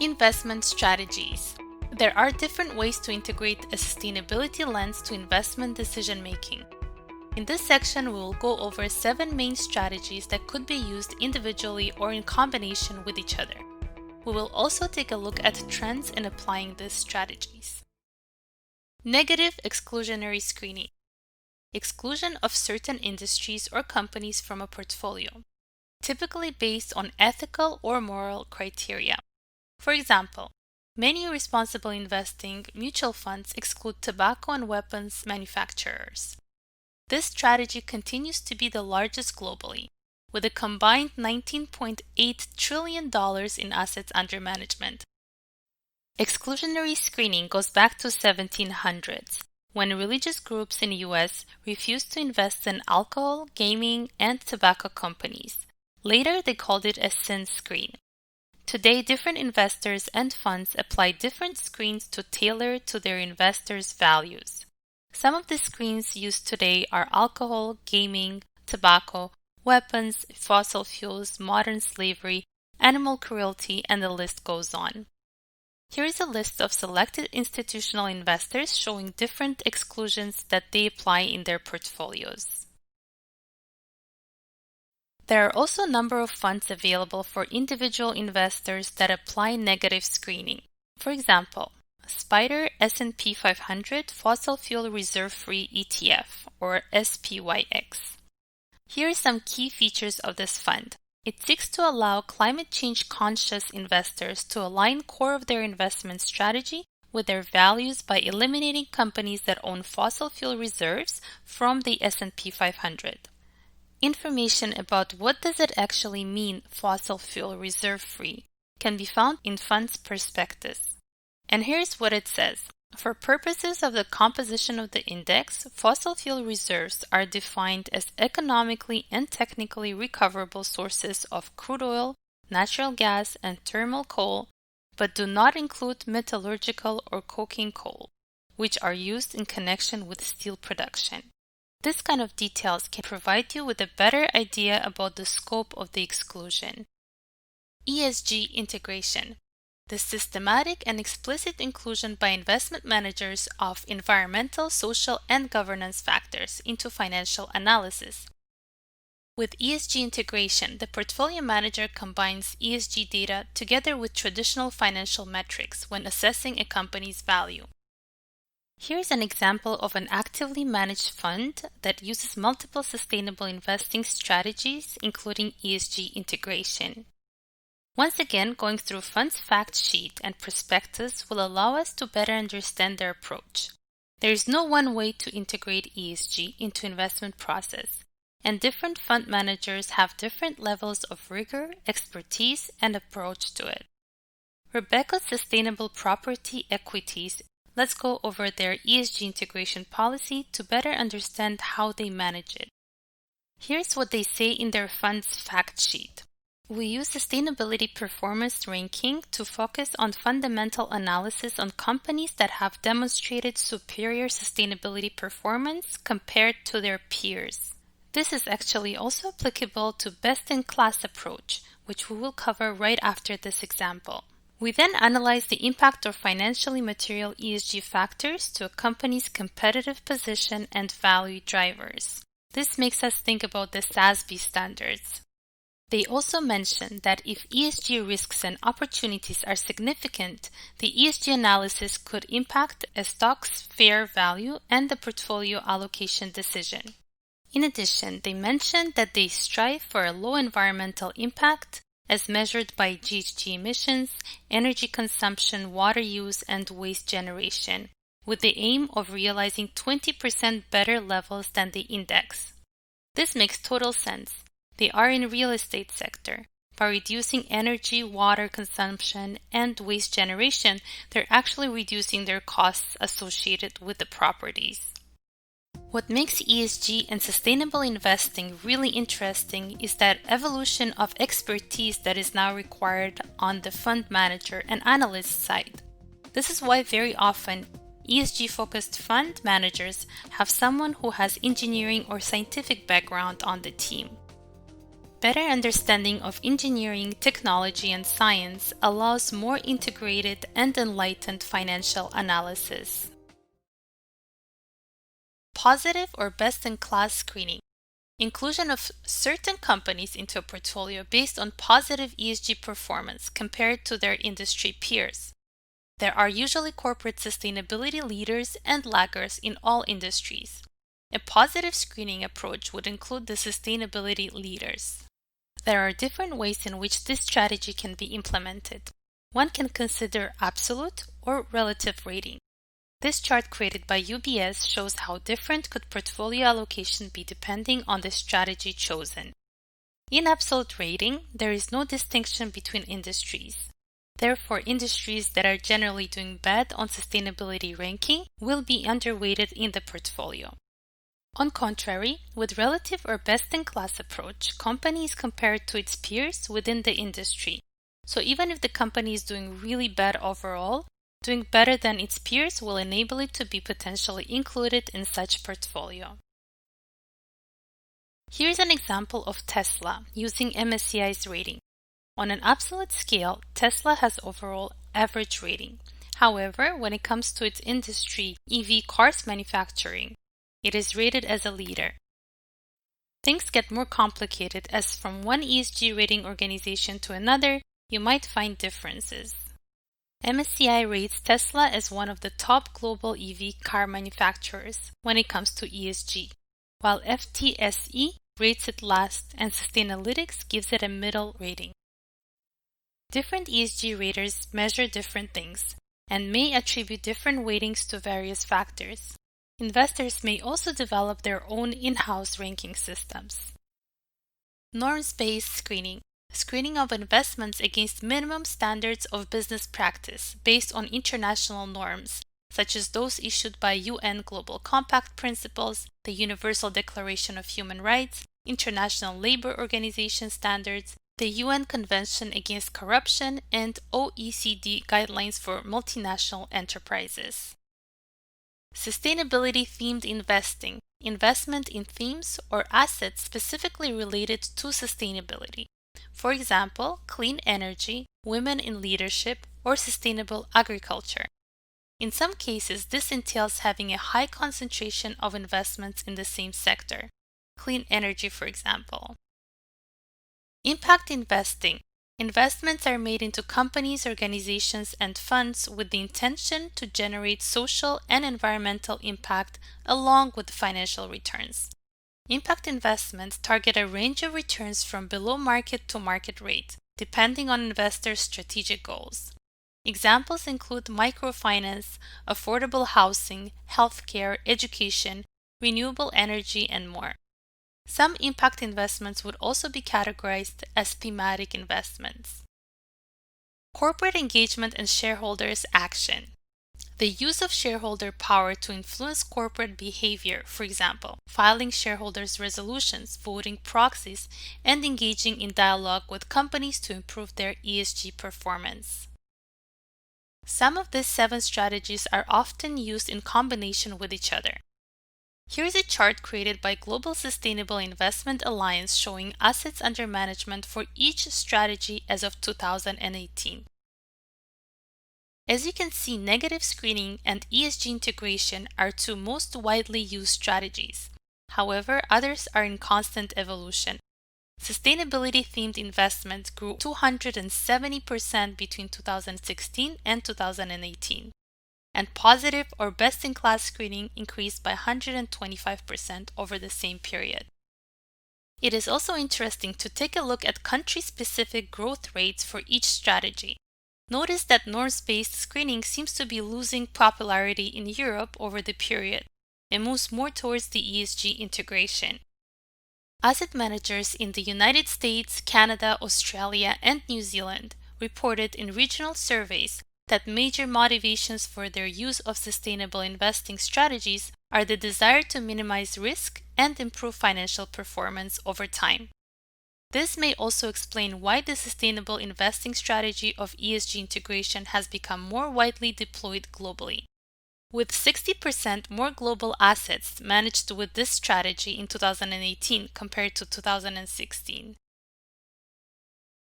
Investment strategies. There are different ways to integrate a sustainability lens to investment decision-making. In this section, we will go over 7 main strategies that could be used individually or in combination with each other. We will also take a look at trends in applying these strategies. Negative exclusionary screening. Exclusion of certain industries or companies from a portfolio, typically based on ethical or moral criteria. For example, many responsible investing mutual funds exclude tobacco and weapons manufacturers. This strategy continues to be the largest globally, with a combined $19.8 trillion in assets under management. Exclusionary screening goes back to 1700s, when religious groups in the US refused to invest in alcohol, gaming, and tobacco companies. Later, they called it a sin screen. Today, different investors and funds apply different screens to tailor to their investors' values. Some of the screens used today are alcohol, gaming, tobacco, weapons, fossil fuels, modern slavery, animal cruelty, and the list goes on. Here is a list of selected institutional investors showing different exclusions that they apply in their portfolios. There are also a number of funds available for individual investors that apply negative screening. For example, SPDR S&P 500 Fossil Fuel Reserve-Free ETF, or SPYX. Here are some key features of this fund. It seeks to allow climate change conscious investors to align core of their investment strategy with their values by eliminating companies that own fossil fuel reserves from the S&P 500. Information about what does it actually mean fossil fuel reserve free can be found in fund's prospectus. And here's what it says. For purposes of the composition of the index, fossil fuel reserves are defined as economically and technically recoverable sources of crude oil, natural gas, and thermal coal, but do not include metallurgical or coking coal, which are used in connection with steel production. This kind of details can provide you with a better idea about the scope of the exclusion. ESG integration. The systematic and explicit inclusion by investment managers of environmental, social, and governance factors into financial analysis. With ESG integration, the portfolio manager combines ESG data together with traditional financial metrics when assessing a company's value. Here's an example of an actively managed fund that uses multiple sustainable investing strategies, including ESG integration. Once again, going through fund's fact sheet and prospectus will allow us to better understand their approach. There is no one way to integrate ESG into investment process, and different fund managers have different levels of rigor, expertise, and approach to it. Rebecca's Sustainable Property Equities. Let's go over their ESG integration policy to better understand how they manage it. Here's what they say in their fund's fact sheet. We use sustainability performance ranking to focus on fundamental analysis on companies that have demonstrated superior sustainability performance compared to their peers. This is actually also applicable to best-in-class approach, which we will cover right after this example. We then analyze the impact of financially material ESG factors to a company's competitive position and value drivers. This makes us think about the SASB standards. They also mention that if ESG risks and opportunities are significant, the ESG analysis could impact a stock's fair value and the portfolio allocation decision. In addition, they mention that they strive for a low environmental impact as measured by GHG emissions, energy consumption, water use, and waste generation, with the aim of realizing 20% better levels than the index. This makes total sense. They are in real estate sector. By reducing energy, water consumption, and waste generation, they're actually reducing their costs associated with the properties. What makes ESG and sustainable investing really interesting is that evolution of expertise that is now required on the fund manager and analyst side. This is why very often ESG-focused fund managers have someone who has engineering or scientific background on the team. Better understanding of engineering, technology, and science allows more integrated and enlightened financial analysis. Positive or best-in-class screening. Inclusion of certain companies into a portfolio based on positive ESG performance compared to their industry peers. There are usually corporate sustainability leaders and laggards in all industries. A positive screening approach would include the sustainability leaders. There are different ways in which this strategy can be implemented. One can consider absolute or relative rating. This chart created by UBS shows how different could portfolio allocation be depending on the strategy chosen. In absolute rating, there is no distinction between industries. Therefore, industries that are generally doing bad on sustainability ranking will be underweighted in the portfolio. On contrary, with relative or best-in-class approach, company is compared to its peers within the industry. So even if the company is doing really bad overall, doing better than its peers will enable it to be potentially included in such portfolio. Here's an example of Tesla using MSCI's rating. On an absolute scale, Tesla has overall average rating. However, when it comes to its industry, EV cars manufacturing, it is rated as a leader. Things get more complicated as from one ESG rating organization to another, you might find differences. MSCI rates Tesla as one of the top global EV car manufacturers when it comes to ESG, while FTSE rates it last and Sustainalytics gives it a middle rating. Different ESG raters measure different things and may attribute different weightings to various factors. Investors may also develop their own in-house ranking systems. Norms-based screening. Screening of investments against minimum standards of business practice based on international norms, such as those issued by UN Global Compact Principles, the Universal Declaration of Human Rights, International Labour Organization standards, the UN Convention Against Corruption, and OECD guidelines for multinational enterprises. Sustainability-themed investing. Investment in themes or assets specifically related to sustainability. For example, clean energy, women in leadership, or sustainable agriculture. In some cases, this entails having a high concentration of investments in the same sector. Clean energy, for example. Impact investing. Investments are made into companies, organizations, and funds with the intention to generate social and environmental impact along with financial returns. Impact investments target a range of returns from below market to market rate, depending on investors' strategic goals. Examples include microfinance, affordable housing, healthcare, education, renewable energy, and more. Some impact investments would also be categorized as thematic investments. Corporate engagement and shareholders' action. The use of shareholder power to influence corporate behavior, for example, filing shareholders' resolutions, voting proxies, and engaging in dialogue with companies to improve their ESG performance. Some of these 7 strategies are often used in combination with each other. Here's a chart created by Global Sustainable Investment Alliance showing assets under management for each strategy as of 2018. As you can see, negative screening and ESG integration are 2 most widely used strategies. However, others are in constant evolution. Sustainability-themed investments grew 270% between 2016 and 2018. And positive or best-in-class screening increased by 125% over the same period. It is also interesting to take a look at country-specific growth rates for each strategy. Notice that norms-based screening seems to be losing popularity in Europe over the period and moves more towards the ESG integration. Asset managers in the United States, Canada, Australia, and New Zealand reported in regional surveys that major motivations for their use of sustainable investing strategies are the desire to minimize risk and improve financial performance over time. This may also explain why the sustainable investing strategy of ESG integration has become more widely deployed globally. With 60% more global assets managed with this strategy in 2018 compared to 2016.